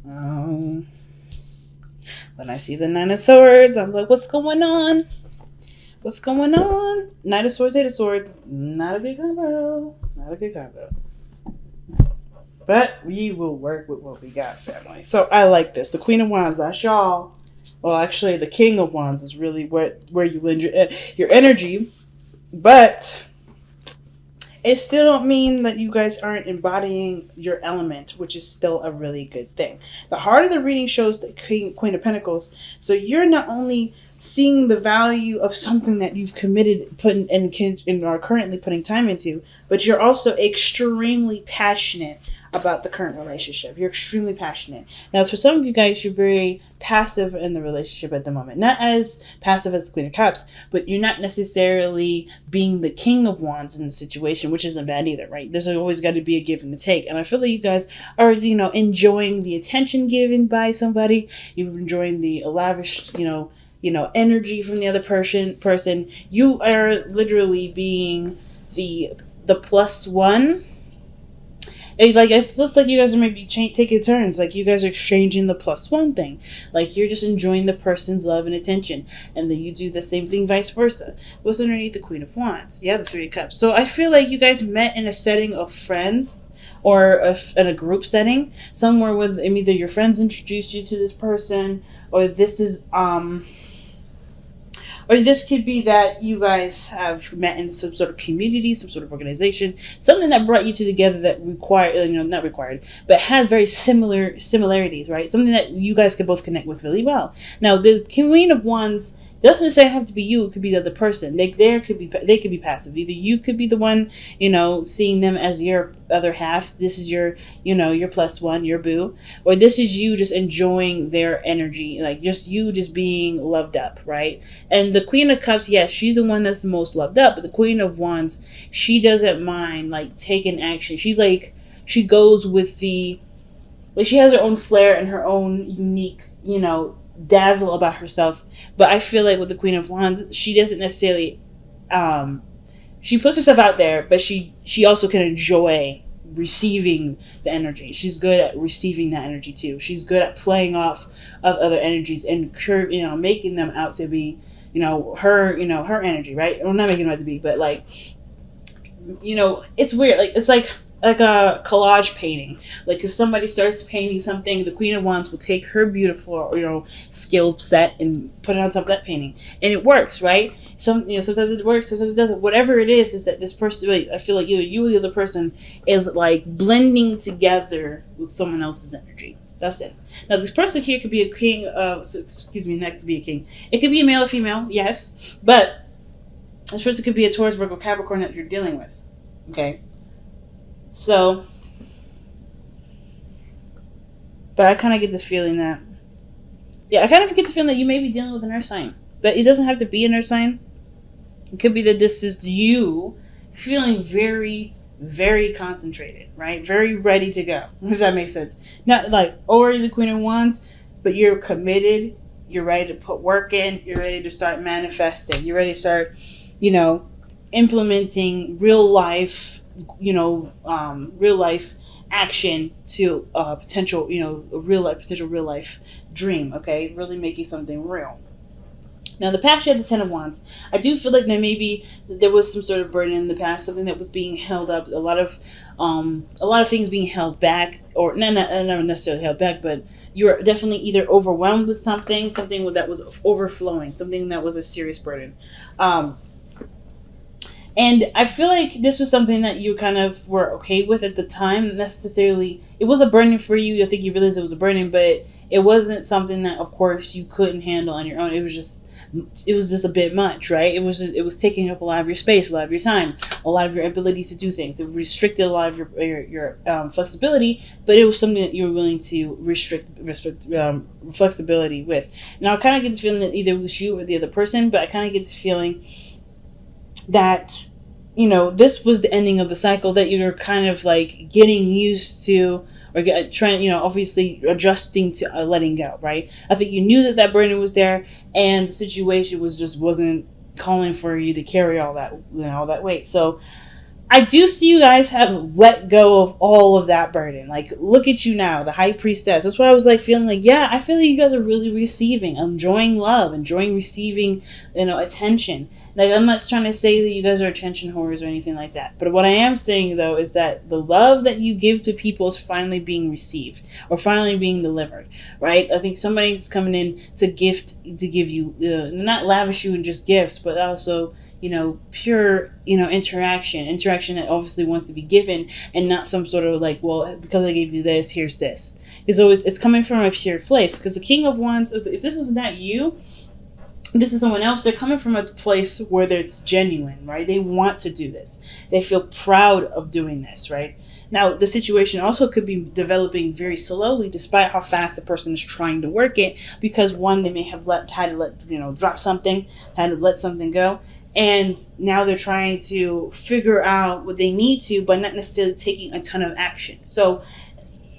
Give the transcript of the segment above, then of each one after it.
Um, when I see the Nine of Swords, I'm like, what's going on? What's going on? Knight of Swords, Eight of Swords. Not a good combo. Not a good combo. But we will work with what we got, family. So I like this. The Queen of Wands, that's y'all. Well, actually, the King of Wands is really where you lend your energy. But it still don't mean that you guys aren't embodying your element, which is still a really good thing. The heart of the reading shows the Queen of Pentacles. So you're not only seeing the value of something that you've committed, and are currently putting time into, but you're also extremely passionate about the current relationship. You're extremely passionate. Now, for some of you guys, you're very passive in the relationship at the moment. Not as passive as the Queen of Cups, but you're not necessarily being the King of Wands in the situation, which isn't bad either, right? There's always got to be a give and a take. And I feel like you guys are, enjoying the attention given by somebody. You're enjoying the lavish, energy from the other person. You are literally being the plus one. It looks like you guys are maybe taking turns. Like you guys are exchanging the plus one thing. Like you're just enjoying the person's love and attention. And then you do the same thing vice versa. What's underneath the Queen of Wands? Yeah, the Three of Cups. So I feel like you guys met in a setting of friends, or in a group setting. Somewhere with either your friends introduced you to this person, or this could be that you guys have met in some sort of community, some sort of organization, something that brought you two together that not required, but had very similarities, right? Something that you guys could both connect with really well. Now, the Queen of Wands doesn't necessarily have to be you. It could be the other person. They could be passive. Either you could be the one, seeing them as your other half. This is your plus one, your boo, or this is you just enjoying their energy, like just you just being loved up, right? And the Queen of Cups, yes, she's the one that's the most loved up, but the Queen of Wands, she doesn't mind like taking action. She's like, she goes with she has her own flair and her own unique, dazzle about herself. But I feel like with the Queen of Wands, she doesn't necessarily she puts herself out there, but she also can enjoy receiving the energy. She's good at receiving that energy too. She's good at playing off of other energies and making them out to be her energy, right? Well, not making them out to be, but like it's weird. Like it's like a collage painting. Like if somebody starts painting something, the Queen of Wands will take her beautiful skill set and put it on top of that painting, and it works, right? Sometimes it works, sometimes it doesn't. Whatever it is that this person, I feel like either you or the other person is like blending together with someone else's energy. That's it. Now this person here could be a king. That could be a king. It could be a male or female, yes, but this person could be a Taurus, Virgo, Capricorn that you're dealing with. Okay. So, but I kind of get the feeling that, you may be dealing with an earth sign, but it doesn't have to be an earth sign. It could be that this is you feeling very, very concentrated, right? Very ready to go, if that makes sense. Not like already the Queen of Wands, but you're committed, you're ready to put work in, you're ready to start manifesting, you're ready to start, implementing real life action to a potential, potential real life dream. Okay, really making something real. Now, the past, you had the Ten of Wands. I do feel like there was some sort of burden in the past, something that was being held up, a lot of things being held back, or not necessarily held back, but you're definitely either overwhelmed with something that was overflowing, something that was a serious burden. And I feel like this was something that you kind of were okay with at the time. Necessarily, it was a burden for you. I think you realized it was a burden, but it wasn't something that, of course, you couldn't handle on your own. It was just a bit much, right? It was taking up a lot of your space, a lot of your time, a lot of your abilities to do things. It restricted a lot of your flexibility, but it was something that you were willing to restrict flexibility with. Now, I kind of get this feeling that either it was you or the other person, but I kind of get this feeling that this was the ending of the cycle that you're kind of like getting used to, or trying, obviously adjusting to letting go, right? I think you knew that burden was there, and the situation wasn't calling for you to carry all that weight. So I do see you guys have let go of all of that burden. Like, look at you now, the high priestess. That's why I was like feeling like, yeah, I feel like you guys are really receiving, enjoying love, enjoying receiving, attention. Like, I'm not trying to say that you guys are attention whores or anything like that. But what I am saying though is that the love that you give to people is finally being received or finally being delivered, right? I think somebody's coming in to give you, not lavish you in just gifts, but also pure, interaction that obviously wants to be given, and not some sort of like, well, because I gave you this, here's this. It's coming from a pure place, because the King of Wands, if this is not you, this is someone else, they're coming from a place where it's genuine, right? They want to do this. They feel proud of doing this, right? Now, the situation also could be developing very slowly, despite how fast the person is trying to work it, because one, they may have had to let drop something, had to let something go. And now they're trying to figure out what they need to, but not necessarily taking a ton of action. So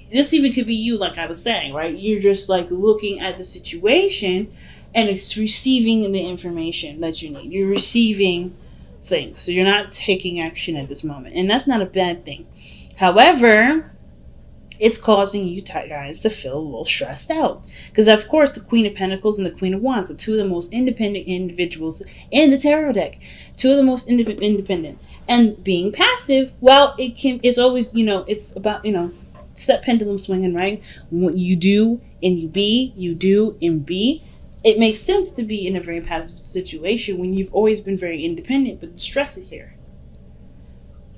this even could be you, like I was saying, right? You're just like looking at the situation and it's receiving the information that you need. You're receiving things. So you're not taking action at this moment. And that's not a bad thing. However, it's causing you guys to feel a little stressed out. Because, of course, the Queen of Pentacles and the Queen of Wands are two of the most independent individuals in the tarot deck. Two of the most independent. And being passive, well, it's always, it's about, it's that pendulum swinging, right? What you do and you be, you do and be. It makes sense to be in a very passive situation when you've always been very independent, but the stress is here.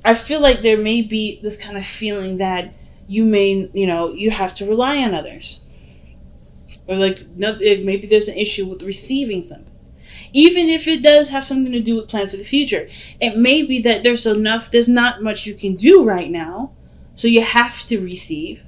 I feel like there may be this kind of feeling that you may, you have to rely on others. Or like, maybe there's an issue with receiving something. Even if it does have something to do with plans for the future. It may be that there's not much you can do right now, so you have to receive.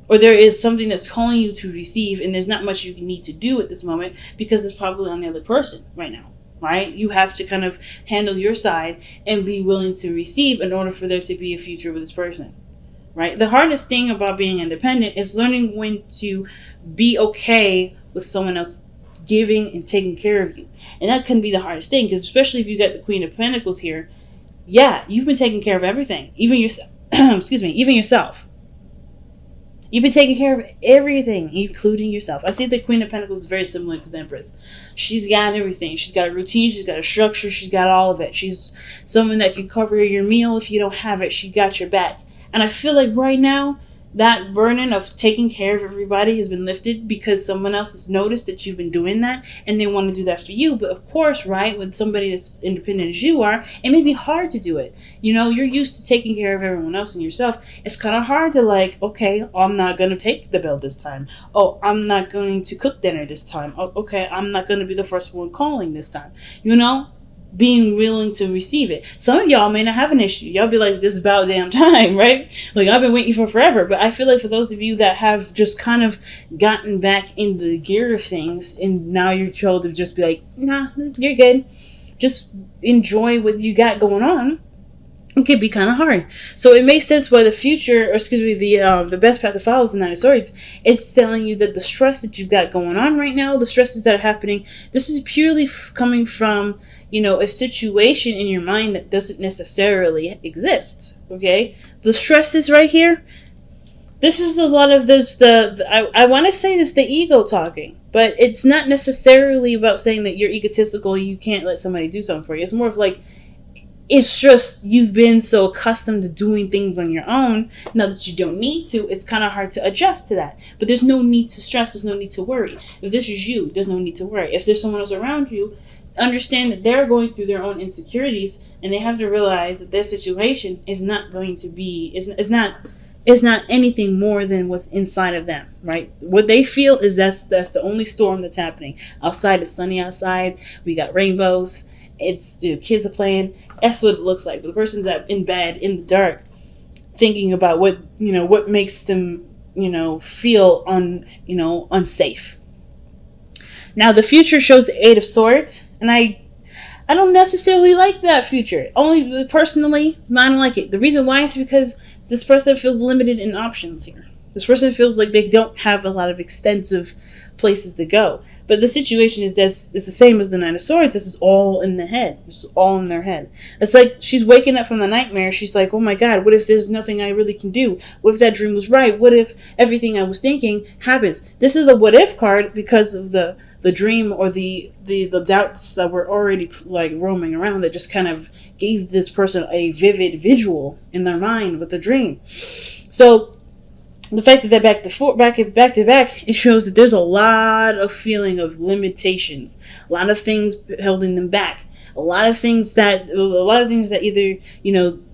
Or there is something that's calling you to receive, and there's not much you need to do at this moment because it's probably on the other person right now. Right? You have to kind of handle your side and be willing to receive in order for there to be a future with this person. Right? The hardest thing about being independent is learning when to be okay with someone else giving and taking care of you. And that can be the hardest thing, because especially if you got the Queen of Pentacles here, yeah, you've been taking care of everything. Even yourself. Even yourself. You've been taking care of everything, including yourself. I see the Queen of Pentacles is very similar to the Empress. She's got everything. She's got a routine. She's got a structure. She's got all of it. She's someone that can cover your meal if you don't have it. She got your back. And I feel like right now, that burden of taking care of everybody has been lifted because someone else has noticed that you've been doing that and they want to do that for you. But of course, right, with somebody that's independent as you are, it may be hard to do it. You're used to taking care of everyone else and yourself. It's kind of hard to okay, I'm not going to take the bill this time. Oh, I'm not going to cook dinner this time. Oh, okay, I'm not going to be the first one calling this time. Being willing to receive it. Some of y'all may not have an issue. Y'all be like, this is about damn time, right? Like, I've been waiting for forever. But I feel like for those of you that have just kind of gotten back in the gear of things, and now you're told to just be like, nah, you're good. Just enjoy what you got going on. It can be kind of hard. So it makes sense why the best path to follow is the Nine of Swords. It's telling you that the stress that you've got going on right now, the stresses that are happening, this is purely coming from a situation in your mind that doesn't necessarily exist. Okay, the stress is right here. This is a lot of this. I want to say this the ego talking, but it's not necessarily about saying that you're egotistical. You can't let somebody do something for you. It's more of like, it's just you've been so accustomed to doing things on your own. Now that you don't need to, it's kind of hard to adjust to that. But there's no need to stress. There's no need to worry. If this is you, there's no need to worry. If there's someone else around you, understand that they're going through their own insecurities, and they have to realize that their situation is not going to be is not anything more than what's inside of them, right? What they feel is that's the only storm that's happening. Outside, it's sunny outside. We got rainbows. It's kids are playing. That's what it looks like. But the person's in bed in the dark, thinking about what makes them feel unsafe. Now the future shows the Eight of Swords, and I don't necessarily like that future. Only personally, I don't like it. The reason why is because this person feels limited in options here. This person feels like they don't have a lot of extensive places to go. But the situation is this it's the same as the Nine of Swords. This is all in the head. This is all in their head. It's like she's waking up from the nightmare. She's like, oh my God, what if there's nothing I really can do? What if that dream was right? What if everything I was thinking happens? This is the what if card because of the dream or the doubts that were already like roaming around that just kind of gave this person a vivid visual in their mind with the dream. So the fact that they're back to back, it shows that there's a lot of feeling of limitations, a lot of things holding them back, a lot of things that either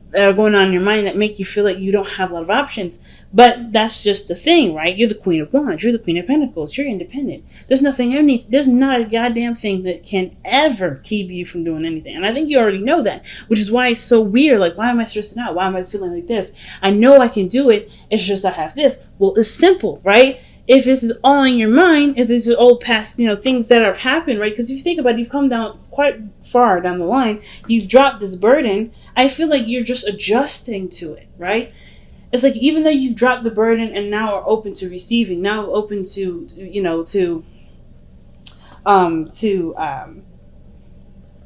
that are going on in your mind that make you feel like you don't have a lot of options. But that's just the thing, right? You're the Queen of Wands. You're the Queen of Pentacles. You're independent. There's there's not a goddamn thing that can ever keep you from doing anything. And I think you already know that, which is why it's so weird. Like, why am I stressing out? Why am I feeling like this? I know I can do it. It's just I have this. Well, it's simple, right? If this is all in your mind, if this is all past, things that have happened, right? Because if you think about it, you've come down quite far down the line. You've dropped this burden. I feel like you're just adjusting to it, right? It's like even though you've dropped the burden and now are open to receiving, now open to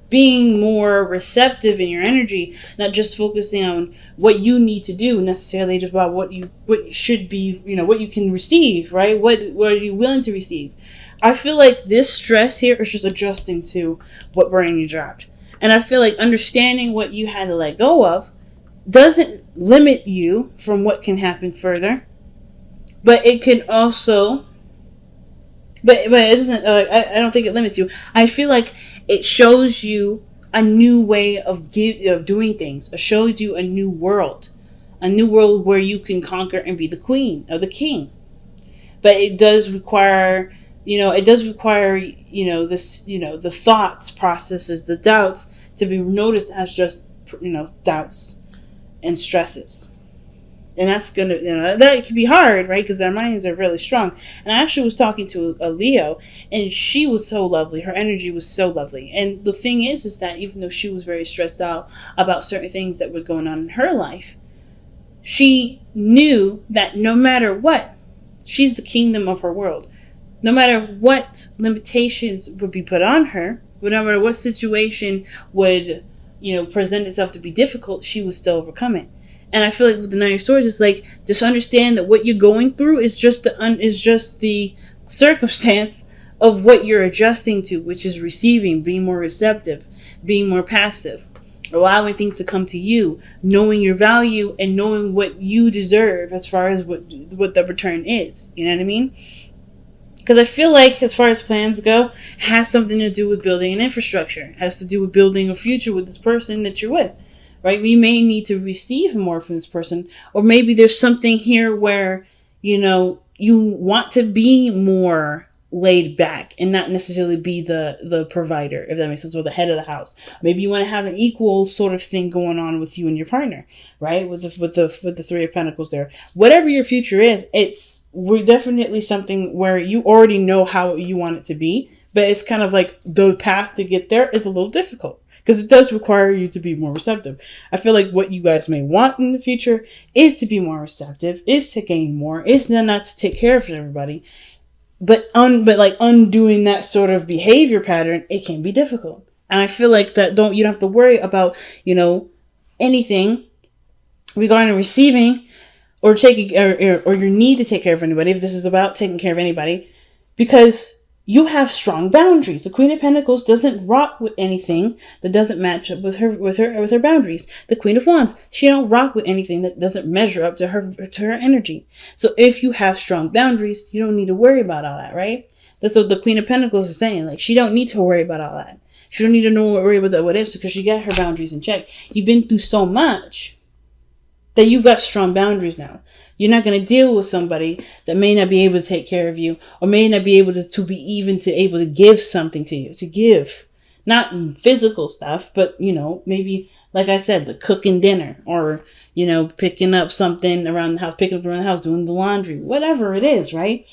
being more receptive in your energy, not just focusing on what you need to do necessarily, just about what should be, what you can receive, right? What are you willing to receive? I feel like this stress here is just adjusting to what burden you dropped. And I feel like understanding what you had to let go of doesn't limit you from what can happen further, but it can also, but it doesn't. I don't think it limits you. I feel like it shows you a new way of doing things. It shows you a new world where you can conquer and be the queen or the king. But it does require, this, the thoughts, processes, the doubts to be noticed as just, doubts and stresses. And that's gonna, that can be hard, right? Because their minds are really strong. And I actually was talking to a Leo, and she was so lovely. Her energy was so lovely. And the thing is that even though she was very stressed out about certain things that was going on in her life, she knew that no matter what, she's the kingdom of her world. No matter what limitations would be put on her, no matter what situation would present itself to be difficult, she would still overcome it. And I feel like with the Nine of Swords, it's like, just understand that what you're going through is just the circumstance of what you're adjusting to, which is receiving, being more receptive, being more passive, allowing things to come to you, knowing your value and knowing what you deserve as far as what the return is. You know what I mean? Because I feel like, as far as plans go, it has something to do with building an infrastructure. It has to do with building a future with this person that you're with, right? We may need to receive more from this person. Or maybe there's something here where, you want to be more laid back and not necessarily be the provider, if that makes sense, or the head of the house. Maybe you want to have an equal sort of thing going on with you and your partner, right? With the Three of Pentacles there. Whatever your future is, we're definitely something where you already know how you want it to be, but it's kind of like the path to get there is a little difficult because it does require you to be more receptive. I feel like what you guys may want in the future is to be more receptive, is to gain more, is not to take care of everybody. But undoing that sort of behavior pattern, it can be difficult. And I feel like you don't have to worry about, anything regarding receiving or taking or your need to take care of anybody, if this is about taking care of anybody, because you have strong boundaries. The Queen of Pentacles doesn't rock with anything that doesn't match up with her boundaries. The Queen of Wands, she don't rock with anything that doesn't measure up to her energy. So if you have strong boundaries, you don't need to worry about all that, right? That's what the Queen of Pentacles is saying. Like, she don't need to worry about all that. She don't need to worry about what ifs because she got her boundaries in check. You've been through so much that you've got strong boundaries now. You're not going to deal with somebody that may not be able to take care of you or may not be able to be able to give something to you, to give. Not physical stuff, but, maybe, like I said, the cooking dinner or, picking up something around the house, doing the laundry, whatever it is, right?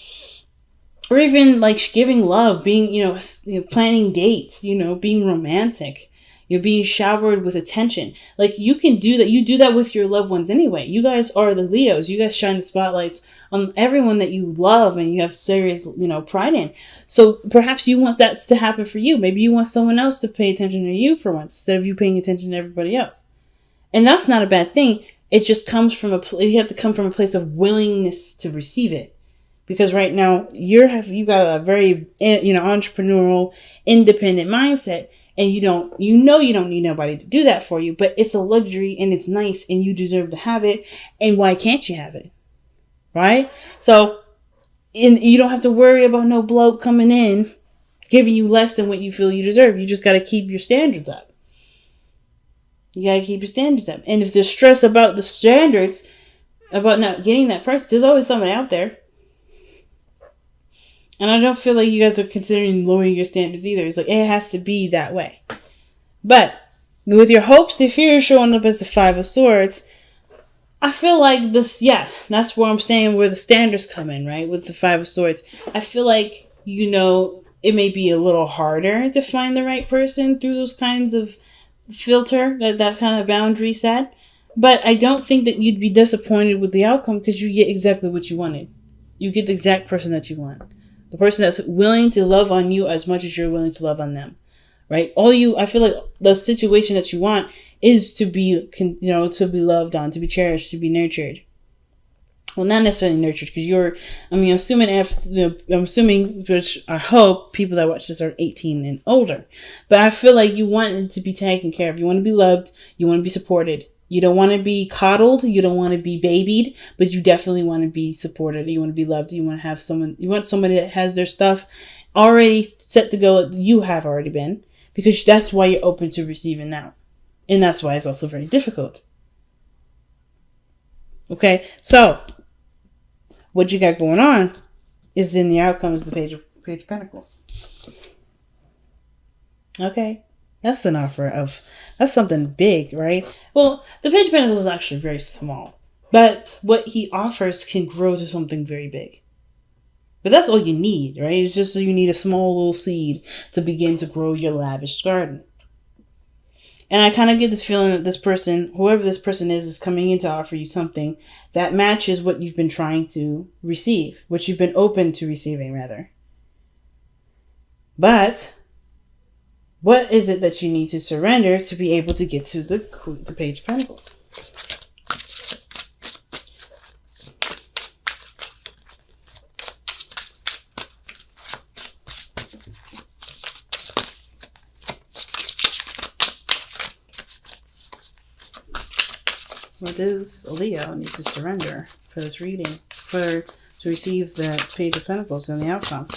Or even like giving love, being, planning dates, being romantic, You're being showered with attention. Like, you can do that. You do that with your loved ones anyway. You guys are the Leos. You guys shine the spotlights on everyone that you love and you have serious, pride in. So perhaps you want that to happen for you. Maybe you want someone else to pay attention to you for once instead of you paying attention to everybody else. And that's not a bad thing. It just comes from you have to come from a place of willingness to receive it. Because right now you got a very, entrepreneurial, independent mindset, and you don't need nobody to do that for you, but it's a luxury and it's nice and you deserve to have it. And why can't you have it? Right? So, you don't have to worry about no bloke coming in, giving you less than what you feel you deserve. You just got to keep your standards up. You got to keep your standards up. And if there's stress about the standards, about not getting that person, there's always somebody out there. And I don't feel like you guys are considering lowering your standards either. It's like, it has to be that way. But with your hopes and fears showing up as the Five of Swords, I feel like this, that's where I'm saying where the standards come in, right? With the Five of Swords. I feel like, it may be a little harder to find the right person through those kinds of filter, that kind of boundary set. But I don't think that you'd be disappointed with the outcome because you get exactly what you wanted. You get the exact person that you want. The person that's willing to love on you as much as you're willing to love on them, right? I feel like the situation that you want is to be, to be loved on, to be cherished, to be nurtured. Well, not necessarily nurtured, because I'm assuming, which I hope people that watch this are 18 and older. But I feel like you want it to be taken care of. You want to be loved. You want to be supported. You don't want to be coddled. You don't want to be babied, but you definitely want to be supported. You want to be loved. You want to have you want somebody that has their stuff already set to go. You have already been, because that's why you're open to receiving now. And that's why it's also very difficult. Okay. So what you got going on is in the outcomes of the Page of Pentacles. Okay. That's an offer that's something big, right? Well, the Page of Pentacles is actually very small, but what he offers can grow to something very big. But that's all you need, right? It's just so you need a small little seed to begin to grow your lavish garden. And I kind of get this feeling that this person, whoever this person is coming in to offer you something that matches what you've been trying to receive, what you've been open to receiving, rather. But what is it that you need to surrender to be able to get to the Page of Pentacles? What does a Leo need to surrender for this reading, to receive the Page of Pentacles and the outcome?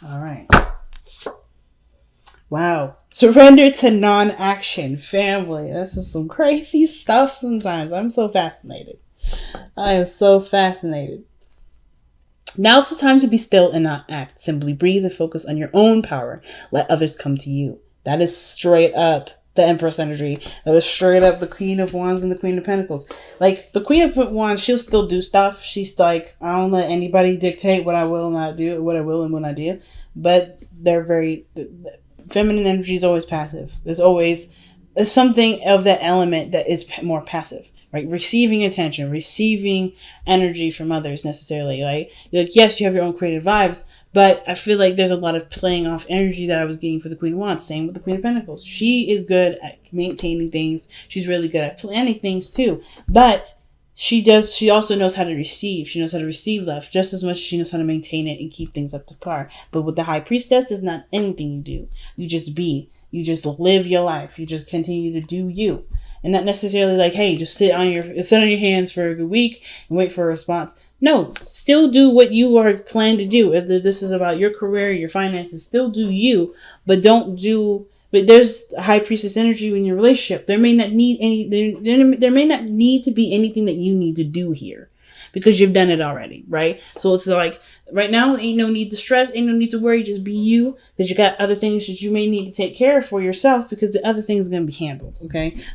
All right. Wow. Surrender to non-action, family. This is some crazy stuff sometimes. I'm so fascinated. I am so fascinated. Now's the time to be still and not act. Simply breathe and focus on your own power. Let others come to you. That is straight up the Empress energy. That is straight up the Queen of Wands and the Queen of Pentacles. Like, the Queen of Wands, she'll still do stuff. She's like, I don't let anybody dictate what I will not do, what I will and will not do. But they're very... Feminine energy is always passive. There's something of that element that is more passive, right? Receiving attention, receiving energy from others necessarily. Like yes, you have your own creative vibes, but I feel like there's a lot of playing off energy that I was getting for the Queen of Wands. Same with the Queen of Pentacles. She is good at maintaining things. She's really good at planning things too. But she also knows how to receive. She knows how to receive love just as much as she knows how to maintain it and keep things up to par. But with the High Priestess, it's not anything you do. You just be. You just live your life. You just continue to do you. And not necessarily like, hey, just sit on your hands for a good week and wait for a response. No, still do what you are planned to do. Whether this is about your career, your finances, still do you, but But there's High Priestess energy in your relationship. There may not need to be anything that you need to do here. because you've done it already, right? So it's like right now, ain't no need to stress, ain't no need to worry. Just be you, because you got other things that you may need to take care of for yourself, because the other things are going to be handled. Okay.